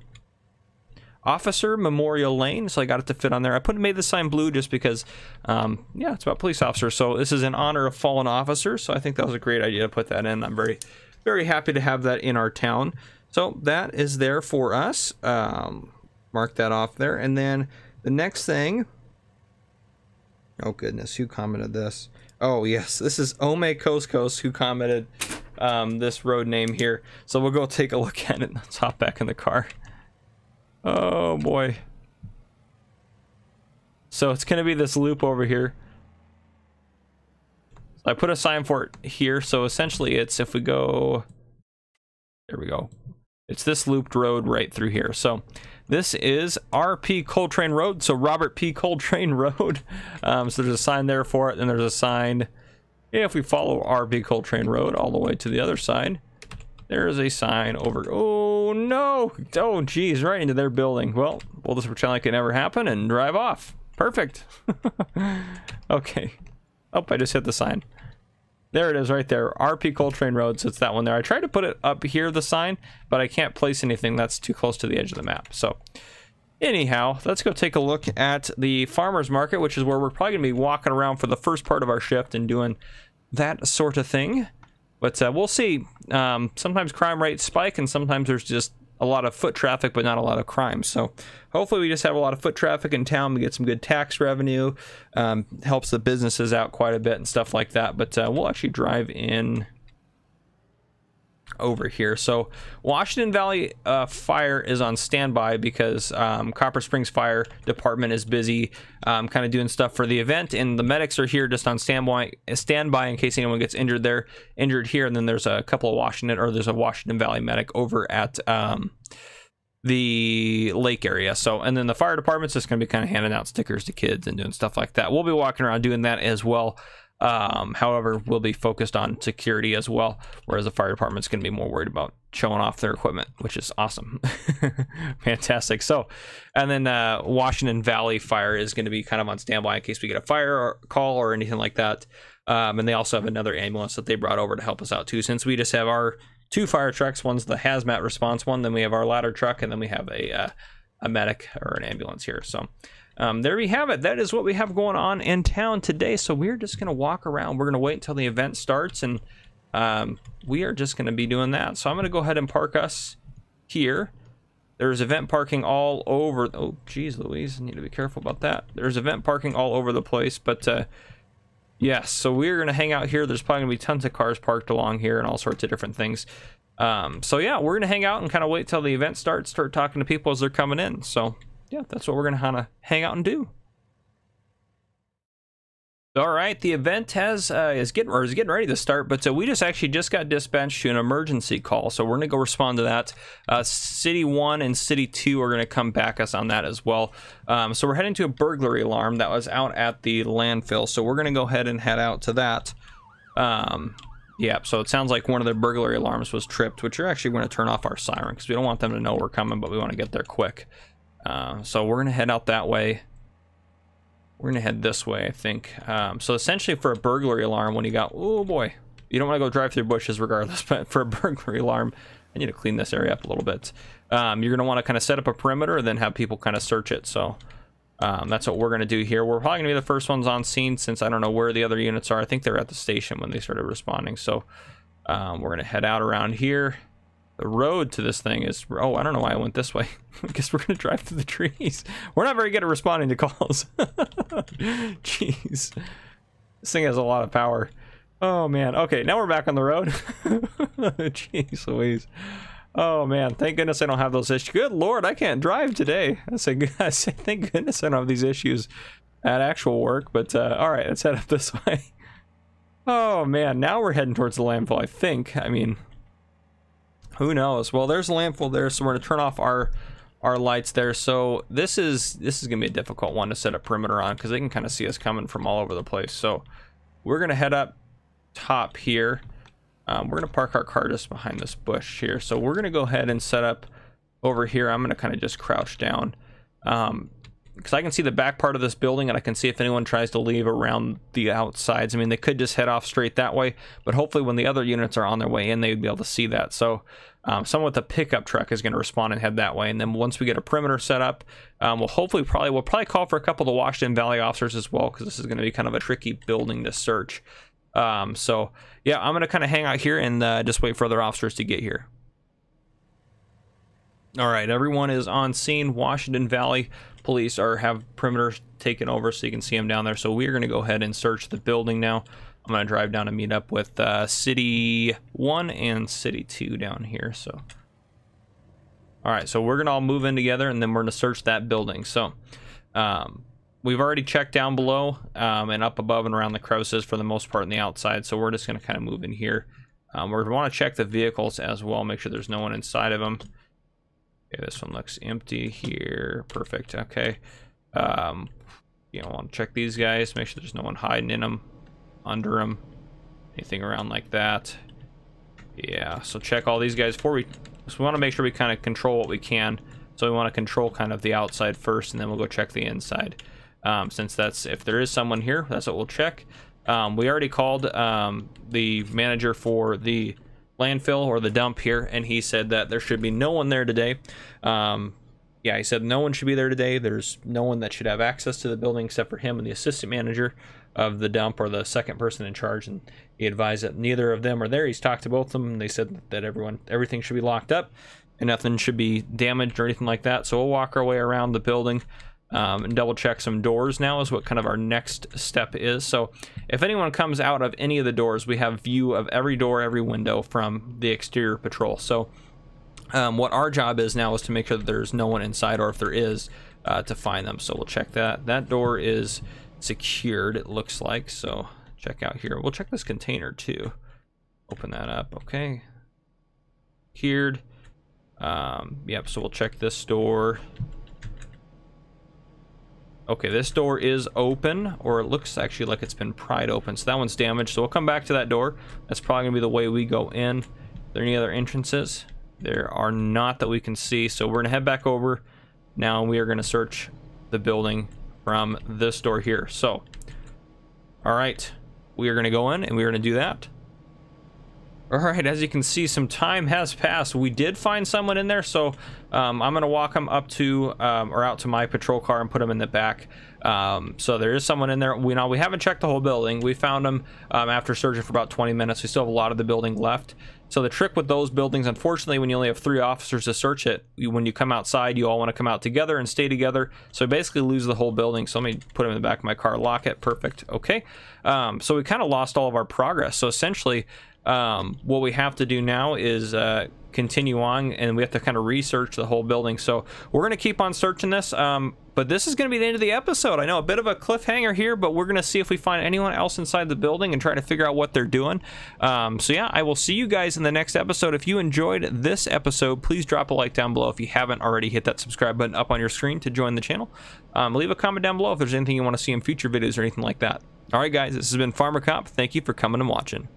Officer Memorial Lane. So I got it to fit on there. I made the sign blue just because, yeah, it's about police officers. So this is in honor of fallen officers. So I think that was a great idea to put that in. I'm very, very happy to have that in our town. So that is there for us. Mark that off there. And then the next thing, oh goodness, who commented this? Oh yes, this is Ome Koskos who commented this road name here. So we'll go take a look at it. Let's hop back in the car. Oh boy. So it's gonna be this loop over here. So I put a sign for it here. So essentially it's, if we go, there we go. It's this looped road right through here. So this is R.P. Coltrane Road, so Robert P. Coltrane Road. So there's a sign there for it, and there's a sign, yeah, if we follow R.P. Coltrane Road all the way to the other side, there is a sign over, oh no, oh geez, right into their building. Well, we'll just pretend like it never happened and drive off. Perfect. Okay. Oh, I just hit the sign. There it is right there. RP Coltrane Road. So it's that one there. I tried to put it up here, the sign, but I can't place anything that's too close to the edge of the map. So anyhow, let's go take a look at the farmer's market, which is where we're probably going to be walking around for the first part of our shift and doing that sort of thing. But we'll see. Sometimes crime rates spike, and sometimes there's just a lot of foot traffic, but not a lot of crime. So hopefully we just have a lot of foot traffic in town. We get some good tax revenue. Helps the businesses out quite a bit and stuff like that. But we'll actually drive in over here. So Washington Valley Fire is on standby because Copper Springs Fire Department is busy kind of doing stuff for the event, and the medics are here just on standby in case anyone gets injured here. And then there's a couple of there's a Washington Valley medic over at the lake area. So, and then the fire department's just going to be kind of handing out stickers to kids and doing stuff like that. We'll be walking around doing that as well. However, we'll be focused on security as well, whereas the fire department's going to be more worried about showing off their equipment, which is awesome. Fantastic. So, and then Washington Valley Fire is going to be kind of on standby in case we get a fire call or anything like that. And they also have another ambulance that they brought over to help us out too, since we just have our 2 fire trucks. One's the hazmat response one, then we have our ladder truck, and then we have a medic or an ambulance here. So there we have it. That is what we have going on in town today. So we're just going to walk around. We're going to wait until the event starts, and we are just going to be doing that. So I'm going to go ahead and park us here. There's event parking all over. Oh, geez, Louise, I need to be careful about that. There's event parking all over the place, but yes, so we're going to hang out here. There's probably going to be tons of cars parked along here and all sorts of different things. So yeah, we're going to hang out and kind of wait till the event starts, start talking to people as they're coming in. So yeah, that's what we're going to kind of hang out and do. All right, the event is getting ready to start, but we just got dispatched to an emergency call, so we're going to go respond to that. City 1 and City 2 are going to come back us on that as well. So we're heading to a burglary alarm that was out at the landfill, so we're going to go ahead and head out to that. Yeah, so it sounds like one of the burglary alarms was tripped, which are actually going to turn off our siren because we don't want them to know we're coming, but we want to get there quick. So we're going to head out that way. We're going to head this way, I think. So essentially for a burglary alarm, when you got, oh boy, you don't want to go drive through bushes regardless, but for a burglary alarm, I need to clean this area up a little bit. You're going to want to kind of set up a perimeter and then have people kind of search it. So that's what we're going to do here. We're probably going to be the first ones on scene since I don't know where the other units are. I think they're at the station when they started responding. So we're going to head out around here. The road to this thing is, oh, I don't know why I went this way. I guess we're going to drive through the trees. We're not very good at responding to calls. Jeez. This thing has a lot of power. Oh, man. Okay, now we're back on the road. Jeez Louise. Oh, man. Thank goodness I don't have those issues. Good Lord, I can't drive today. I say thank goodness I don't have these issues at actual work. But, all right, let's head up this way. Oh, man. Now we're heading towards the landfill, I think. I mean, who knows? Well, there's a landfill there, so we're going to turn off our lights there. So this is going to be a difficult one to set a perimeter on because they can kind of see us coming from all over the place. So we're going to head up top here. We're going to park our car just behind this bush here. So we're going to go ahead and set up over here. I'm going to kind of just crouch down because I can see the back part of this building, and I can see if anyone tries to leave around the outsides. I mean, they could just head off straight that way, but hopefully when the other units are on their way in, they'd be able to see that. So someone with a pickup truck is going to respond and head that way. And then once we get a perimeter set up, we'll probably call for a couple of the Washington Valley officers as well, because this is going to be kind of a tricky building to search. So yeah, I'm going to kind of hang out here and just wait for other officers to get here. All right, everyone is on scene. Washington Valley police have perimeters taken over, so you can see them down there. So we're going to go ahead and search the building now. I'm going to drive down and meet up with City 1 and City 2 down here. So, all right, so we're going to all move in together, and then we're going to search that building. So we've already checked down below and up above and around the crevices for the most part on the outside. So we're just going to kind of move in here. We want to check the vehicles as well, make sure there's no one inside of them. Okay, this one looks empty here. Perfect. Okay. You know, want to check these guys, make sure there's no one hiding in them, under them, anything around like that. Yeah, so check all these guys before we want to make sure we kind of control what we can. So we want to control kind of the outside first, and then we'll go check the inside. Since if there is someone here, that's what we'll check. We already called the manager for the landfill or the dump here, and he said that there should be no one there today. Yeah, he said no one should be there today. There's no one that should have access to the building except for him and the assistant manager of the dump, or the second person in charge, and he advised that neither of them are there. He's talked to both of them, and they said that everything should be locked up and nothing should be damaged or anything like that. So we'll walk our way around the building and double check some doors now is what kind of our next step is. So if anyone comes out of any of the doors, we have view of every door, every window from the exterior patrol. So what our job is now is to make sure that there's no one inside, or if there is, to find them. So we'll check that. That door is secured, it looks like. So check out here. We'll check this container too. Open that up. Okay. Secured. Yep, so we'll check this door. Okay, this door is open, or it looks actually like it's been pried open. So that one's damaged. So we'll come back to that door. That's probably gonna be the way we go in. Are there any other entrances? There are not that we can see. So we're gonna head back over. Now we are gonna search the building from this door here. So, all right, we are gonna go in and we're gonna do that. All right, as you can see, some time has passed. We did find someone in there, so I'm gonna walk them up to or out to my patrol car and put them in the back. So there is someone in there. We haven't checked the whole building. We found them after searching for about 20 minutes. We still have a lot of the building left. So the trick with those buildings, unfortunately, when you only have 3 officers to search it, when you come outside, you all want to come out together and stay together. So basically lose the whole building. So let me put them in the back of my car, lock it. Perfect. Okay. So we kind of lost all of our progress. So essentially, what we have to do now is continue on, and we have to kind of research the whole building. So we're going to keep on searching this, but this is going to be the end of the episode. I know, a bit of a cliffhanger here, but we're going to see if we find anyone else inside the building and try to figure out what they're doing. So yeah, I will see you guys in the next episode. If you enjoyed this episode, please drop a like down below. If you haven't already, hit that subscribe button up on your screen to join the channel. Leave a comment down below if there's anything you want to see in future videos or anything like that. All right, guys, this has been Farmer Cop. Thank you for coming and watching.